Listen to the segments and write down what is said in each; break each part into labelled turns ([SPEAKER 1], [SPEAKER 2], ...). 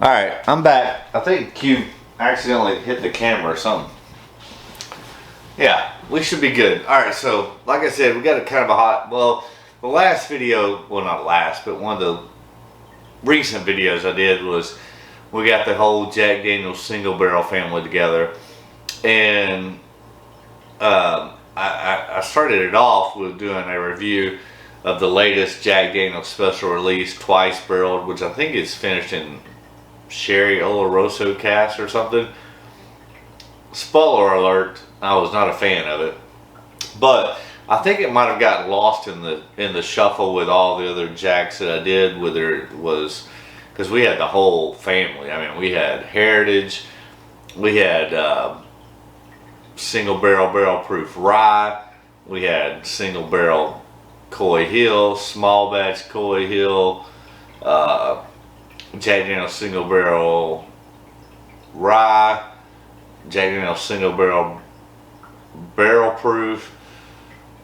[SPEAKER 1] Alright, I'm back. I think Q accidentally hit the camera or something. Yeah, we should be good. Alright, so like I said, we got a kind of a hot, well, the last video, well not last, but one of the recent videos I did was we got the whole Jack Daniel's single barrel family together. And I started it off with doing a review of the latest Jack Daniel's special release, twice barreled, which I think is finished in Sherry Oloroso cast or something. Spoiler alert, I was not a fan of it, but I think it might have gotten lost in the shuffle with all the other Jacks that I did, whether it was because we had the whole family. I mean, we had Heritage, we had single barrel proof rye, we had single barrel Coy Hill, small batch Coy Hill, Jack Daniel's single barrel rye, Jack Daniel's single barrel proof,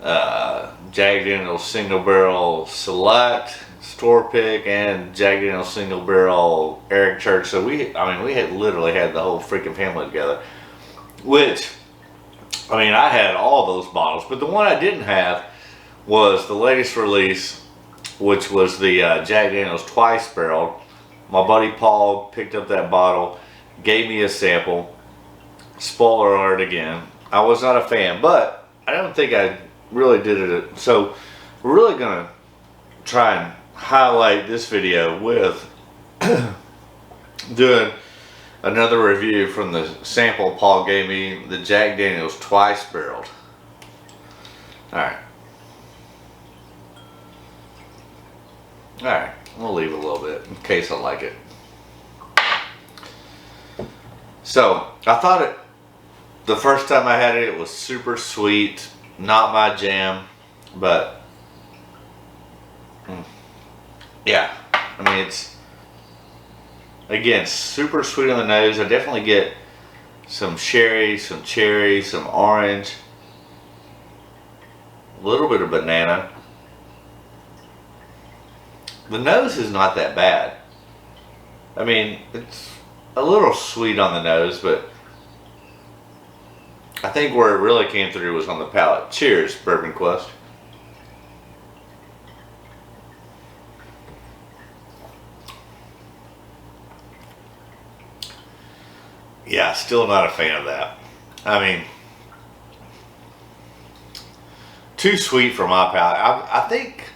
[SPEAKER 1] Jack Daniel's single barrel select, store pick, and Jack Daniel's single barrel Eric Church. So we had literally had the whole freaking family together, which, I mean, I had all those bottles, but the one I didn't have was the latest release, which was the Jack Daniel's twice barreled. My buddy Paul picked up that bottle, gave me a sample. Spoiler alert again, I was not a fan, but I don't think I really did it. So we're really gonna try and highlight this video with doing another review from the sample Paul gave me, the Jack Daniel's twice barreled. Alright, we'll leave a little bit in case I like it. So I thought the first time I had it, it was super sweet, not my jam, but yeah, I mean, it's, again, super sweet on the nose. I definitely get some sherry, some cherry, some orange, a little bit of banana. The nose is not that bad. I mean, it's a little sweet on the nose, but I think where it really came through was on the palate. Cheers, Bourbon Quest. Yeah, still not a fan of that. I mean, too sweet for my palate. I think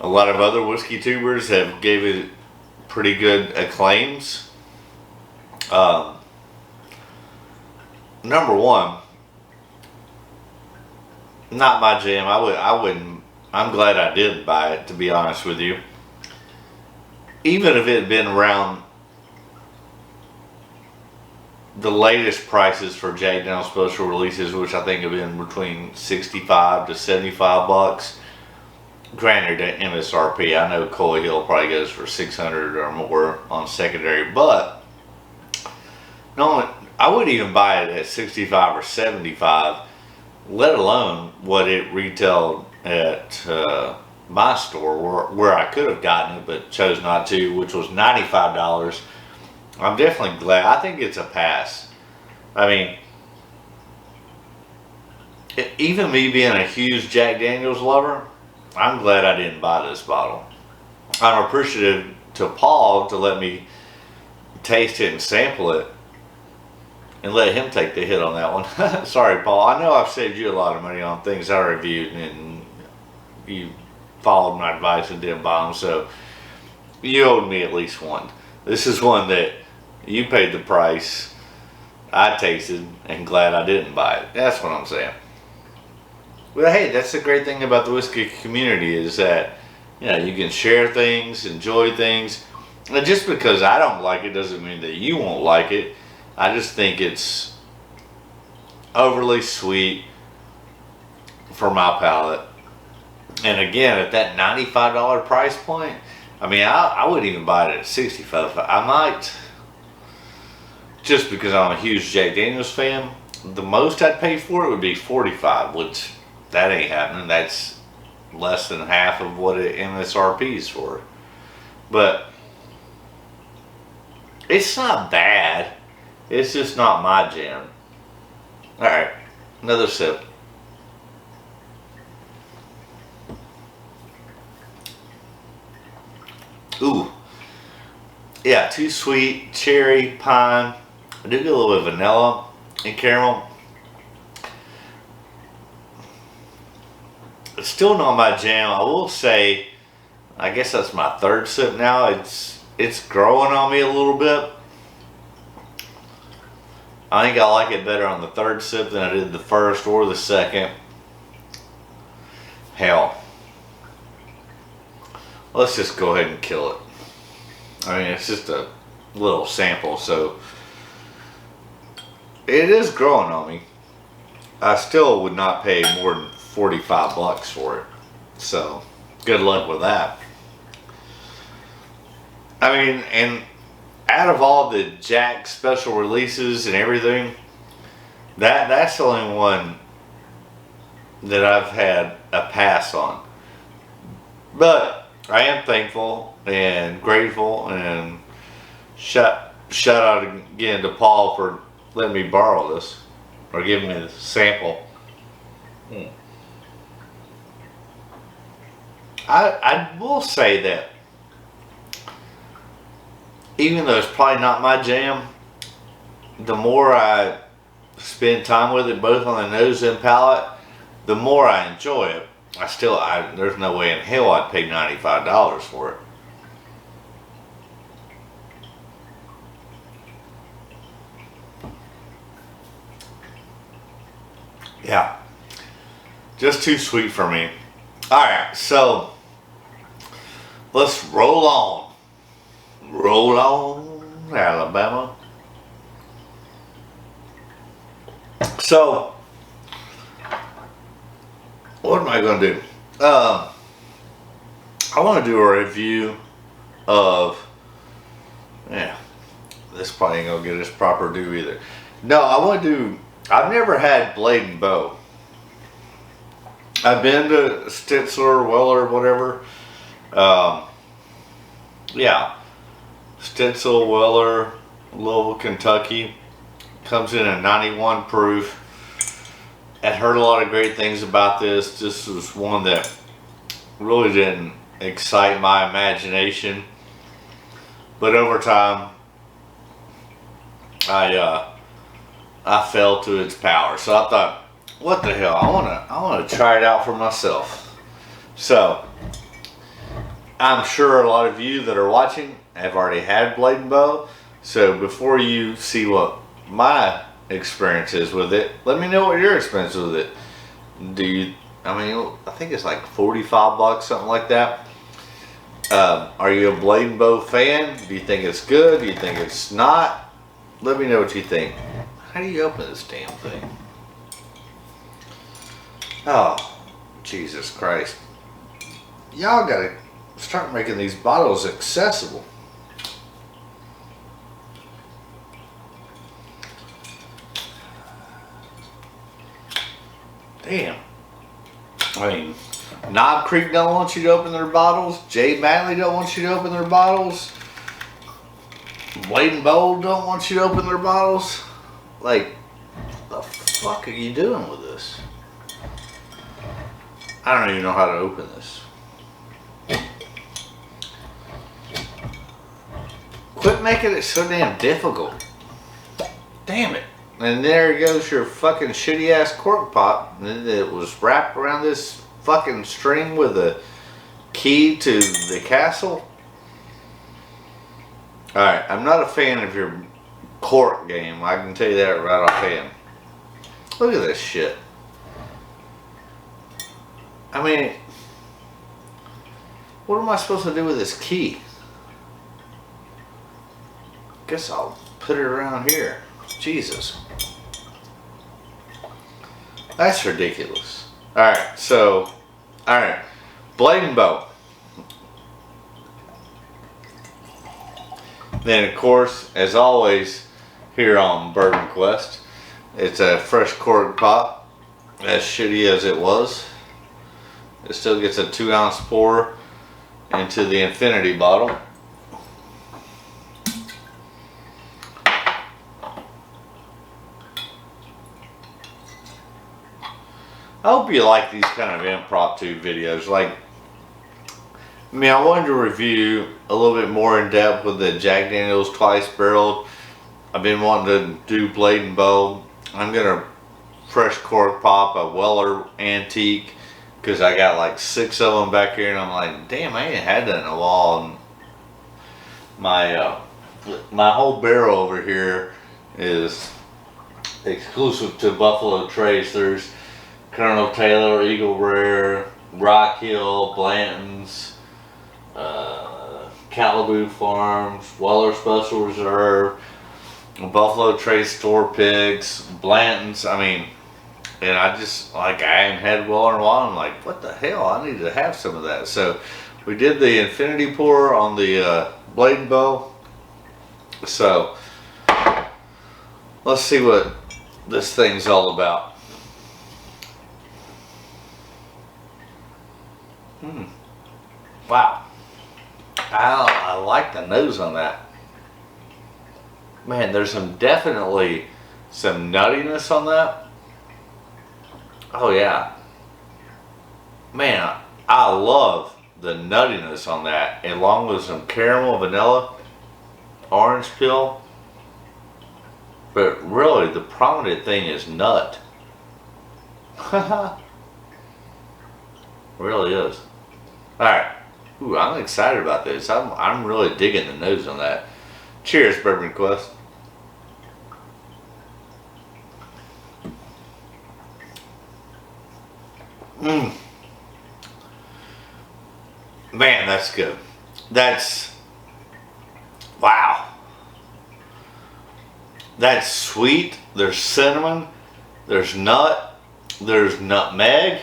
[SPEAKER 1] a lot of other whiskey tubers have gave it pretty good acclaims. Number one, not my jam. I wouldn't. I'm glad I didn't buy it, to be honest with you. Even if it had been around the latest prices for Jack Daniel's special releases, which I think have been between 65 to 75 bucks. Granted, at MSRP, I know Coy Hill probably goes for 600 or more on secondary, but no, I wouldn't even buy it at 65 or 75, let alone what it retailed at my store, where I could have gotten it but chose not to, which was $95. I'm definitely glad. I think it's a pass. I mean, even me being a huge Jack Daniel's lover, I'm glad I didn't buy this bottle. I'm appreciative to Paul to let me taste it and sample it and let him take the hit on that one. Sorry, Paul. I know I've saved you a lot of money on things I reviewed and you followed my advice and didn't buy them, so you owed me at least one. This is one that you paid the price, I tasted, and glad I didn't buy it. That's what I'm saying. Well, hey, that's the great thing about the whiskey community, is that, you know, you can share things, enjoy things. And just because I don't like it doesn't mean that you won't like it. I just think it's overly sweet for my palate. And again, at that $95 price point, I mean, I wouldn't even buy it at $65. I might, just because I'm a huge Jack Daniel's fan. The most I'd pay for it would be $45, which that ain't happening. That's less than half of what it MSRP is for. But It's not bad. It's just not my jam. Alright, another sip. Ooh. Yeah, too sweet. Cherry, pine. I do get a little bit of vanilla and caramel. It's still not my jam. I will say, I guess that's my third sip now. It's growing on me a little bit. I think I like it better on the third sip than I did the first or the second. Hell. Let's just go ahead and kill it. I mean, it's just a little sample, so it is growing on me. I still would not pay more than $45 for it. So, good luck with that. I mean, and out of all the Jack special releases and everything, that's the only one that I've had a pass on. But I am thankful and grateful, and shout out again to Paul for letting me borrow this or giving me the sample. I will say that even though it's probably not my jam, the more I spend time with it, both on the nose and palate, the more I enjoy it. There's no way in hell I'd pay $95 for it. Yeah, just too sweet for me. Alright, so let's roll on. Roll on, Alabama. So, what am I going to do? I want to do a review of, this probably ain't going to get its proper due either. No, I've never had Blade and Bow. I've been to Stetzler, Weller, whatever. Yeah. Stencil, Weller, Louisville, Kentucky. Comes in at 91 proof. I'd heard a lot of great things about this. This was one that really didn't excite my imagination. But over time, I fell to its power. So I thought, what the hell? I wanna try it out for myself. So I'm sure a lot of you that are watching have already had Blade and Bow. So before you see what my experience is with it, let me know what your experience is with it. I think it's like $45, something like that. Are you a Blade and Bow fan? Do you think it's good? Do you think it's not? Let me know what you think. How do you open this damn thing? Oh, Jesus Christ. Y'all gotta start making these bottles accessible. Damn. I mean, Knob Creek don't want you to open their bottles. Jay Manley don't want you to open their bottles. Blade and Bow don't want you to open their bottles. Like, what the fuck are you doing with this? I don't even know how to open this. Quit making it so damn difficult. Damn it. And there goes your fucking shitty ass cork pop. And it was wrapped around this fucking string with a key to the castle. Alright, I'm not a fan of your cork game. I can tell you that right offhand. Look at this shit. I mean, what am I supposed to do with this key? Guess I'll put it around here. Jesus. That's ridiculous. Alright, so, alright. Blade and Bow. Then, of course, as always, here on Bourbon Quest, it's a fresh cork pop. As shitty as it was, it still gets a 2-ounce pour into the infinity bottle. I hope you like these kind of impromptu videos. Like, I mean, I wanted to review a little bit more in depth with the Jack Daniel's Twice Barreled. I've been wanting to do Blade and Bow. I'm gonna fresh cork pop a Weller Antique because I got like 6 of them back here, and I'm like, damn, I ain't had that in a while. And my whole barrel over here is exclusive to Buffalo Trace. There's Colonel Taylor, Eagle Rare, Rock Hill, Blanton's, Calaboo Farms, Weller Special Reserve, Buffalo Trace Store Pigs, Blanton's. I mean, and I just, like, I hadn't had Weller in a while. I'm like, what the hell? I need to have some of that. So we did the Infinity Pour on the Blade and Bow. So let's see what this thing's all about. Wow. I like the nose on that. Man, there's definitely some nuttiness on that. Oh yeah. Man, I love the nuttiness on that, along with some caramel, vanilla, orange peel. But really, the prominent thing is nut. Really is. Alright. Ooh, I'm excited about this. I'm really digging the nose on that. Cheers, Bourbon Quest. Man, that's good. Wow. That's sweet. There's cinnamon. There's nut. There's nutmeg.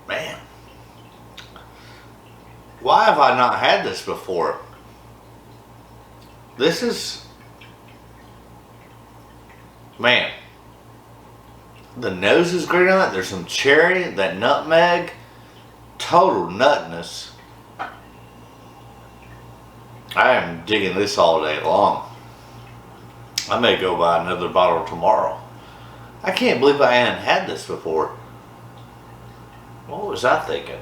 [SPEAKER 1] Man. Why have I not had this before? This is... Man. The nose is great on it. There's some cherry, that nutmeg. Total nutness. I am digging this all day long. I may go buy another bottle tomorrow. I can't believe I hadn't had this before. What was I thinking?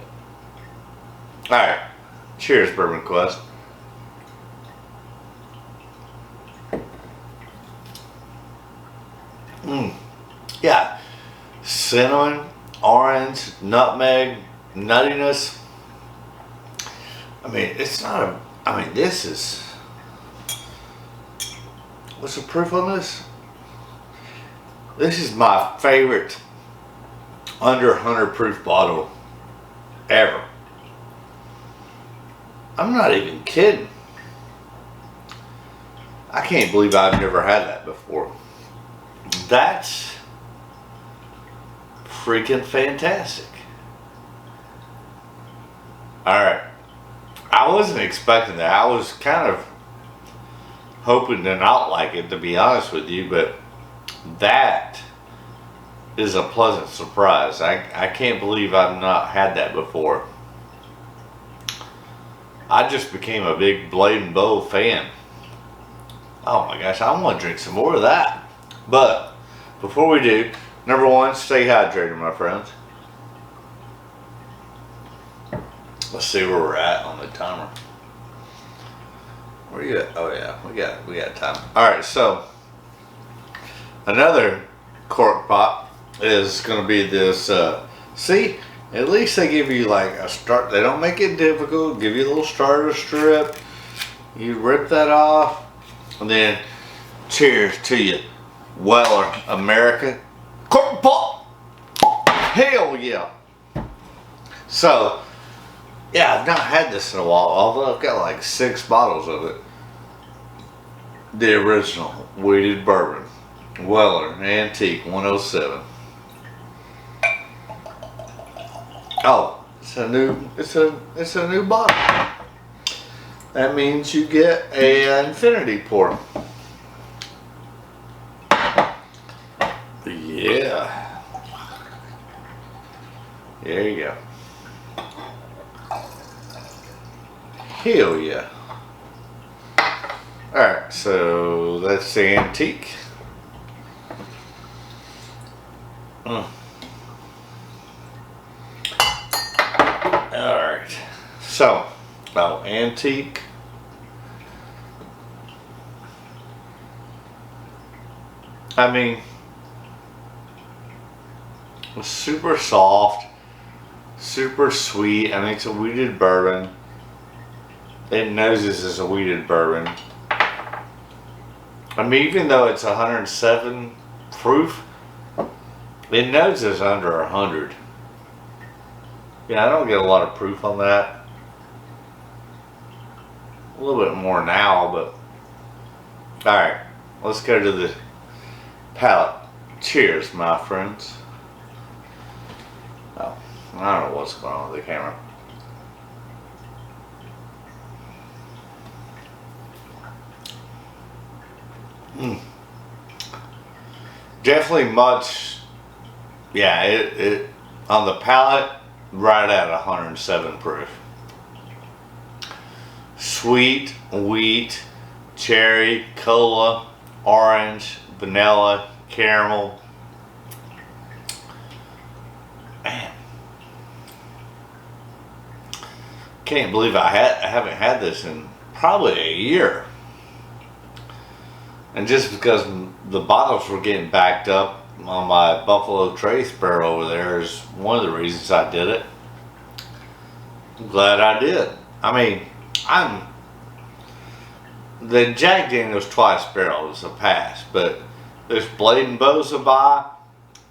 [SPEAKER 1] Alright. Cheers, Bourbon Quest. Yeah. Cinnamon, orange, nutmeg, nuttiness. I mean, it's not a... I mean, this is... What's the proof on this? This is my favorite under 100 proof bottle ever. I'm not even kidding. I can't believe I've never had that before. That's freaking fantastic. Alright. I wasn't expecting that. I was kind of hoping to not like it, to be honest with you, but that is a pleasant surprise. I can't believe I've not had that before. I just became a big Blade and Bow fan. Oh my gosh, I want to drink some more of that. But before we do, number one, stay hydrated, my friends. Let's see where we're at on the timer. Where you at? Oh yeah, we got time. All right, so another cork pop is going to be this. See, at least they give you like a start. They don't make it difficult. Give you a little starter strip. You rip that off, and then cheers to you, Weller America cork pop. Hell yeah! So. Yeah, I've not had this in a while, although I've got like 6 bottles of it. The original wheated bourbon, Weller Antique 107. Oh, it's a new bottle. That means you get a Infinity Pour. Yeah. There you go. Hell yeah. Alright, so that's the Antique. So, oh, antique. I mean, super soft, super sweet. I mean, it's a wheated bourbon. It knows this is a wheated bourbon. I mean, even though it's 107 proof, it knows it's under 100. Yeah, I don't get a lot of proof on that. A little bit more now, but alright, let's go to the palate. Cheers, my friends. Oh, I don't know what's going on with the camera. Definitely much, yeah, it on the palate, right at 107 proof. Sweet, wheat, cherry, cola, orange, vanilla, caramel. Man, can't believe I haven't had this in probably a year. And just because the bottles were getting backed up on my Buffalo Trace barrel over there is one of the reasons I did it. I'm glad I did. I mean, the Jack Daniel's Twice Barrel is a pass, but this Blade and Bow's a buy.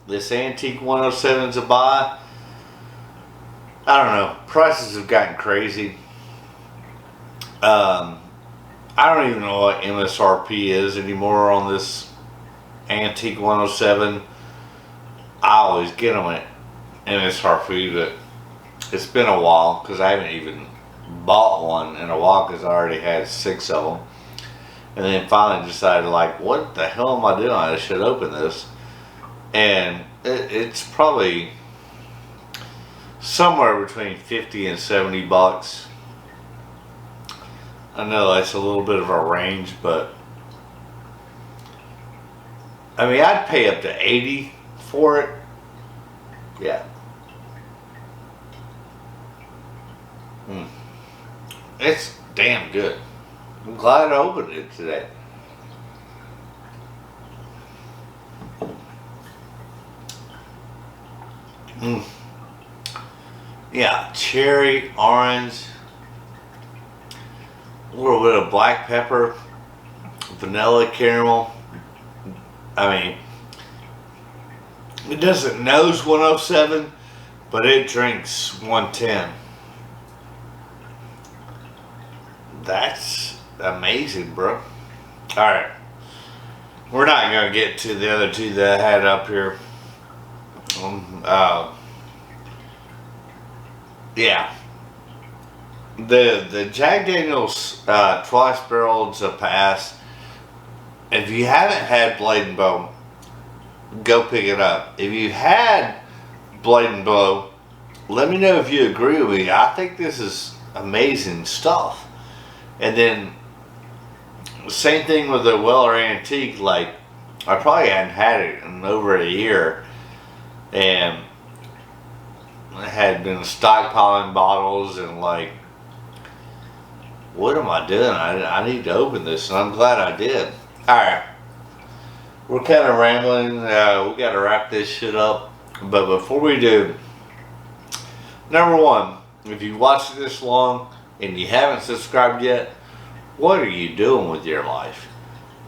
[SPEAKER 1] This Antique 107's a buy. I don't know. Prices have gotten crazy. I don't even know what MSRP is anymore on this Antique 107. I always get them at MSRP, but it's been a while because I haven't even bought one in a while because I already had 6 of them. And then finally decided, like, what the hell am I doing? I should open this. And it's probably somewhere between 50 and 70 bucks. I know that's a little bit of a range, but I mean, I'd pay up to 80 for it. Yeah. It's damn good. I'm glad I opened it today. Yeah, cherry, orange, a little bit of black pepper, vanilla, caramel. I mean, it doesn't nose 107, but it drinks 110. That's amazing, bro. Alright. We're not going to get to the other two that I had up here. Yeah. The Jack Daniel's Twice Barrel's a pass. If you haven't had Blade and Bow, go pick it up. If you had Blade and Bow, let me know if you agree with me. I think this is amazing stuff. And then same thing with the Weller Antique. Like, I probably hadn't had it in over a year, and I had been stockpiling bottles and like, what am I doing? I need to open this, and I'm glad I did. Alright, we're kind of rambling. We got to wrap this shit up, but before we do, number one, if you watched this long and you haven't subscribed yet, what are you doing with your life?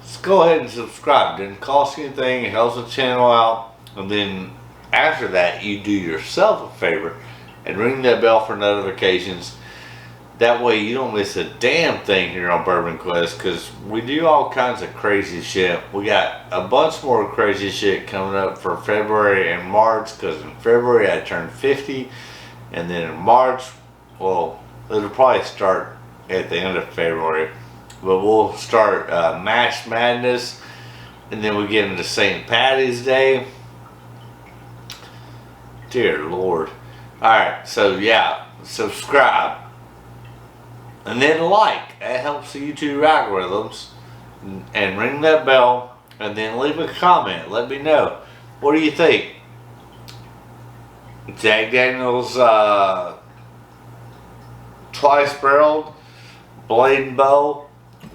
[SPEAKER 1] Just go ahead and subscribe. It didn't cost you anything. It helps the channel out. And then after that, you do yourself a favor and ring that bell for notifications. That way you don't miss a damn thing here on Bourbon Quest, because we do all kinds of crazy shit. We got a bunch more crazy shit coming up for February and March, because in February I turned 50, and then in March, well, it'll probably start at the end of February, but we'll start Mash Madness, and then we get into St. Patty's Day. Dear Lord. Alright, so yeah, subscribe. And then like. That helps the YouTube algorithms. And ring that bell. And then leave a comment. Let me know. What do you think? Jack Daniel's twice barreled, blade and bow,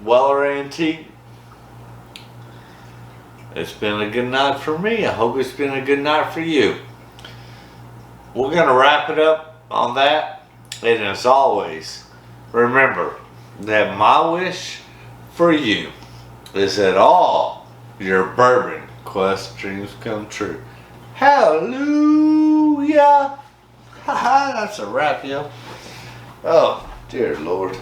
[SPEAKER 1] Weller Antique. It's been a good night for me. I hope it's been a good night for you. We're going to wrap it up on that. And as always, remember that my wish for you is that all your bourbon quest dreams come true. Hallelujah! Haha, that's a wrap, yo. Oh, dear Lord.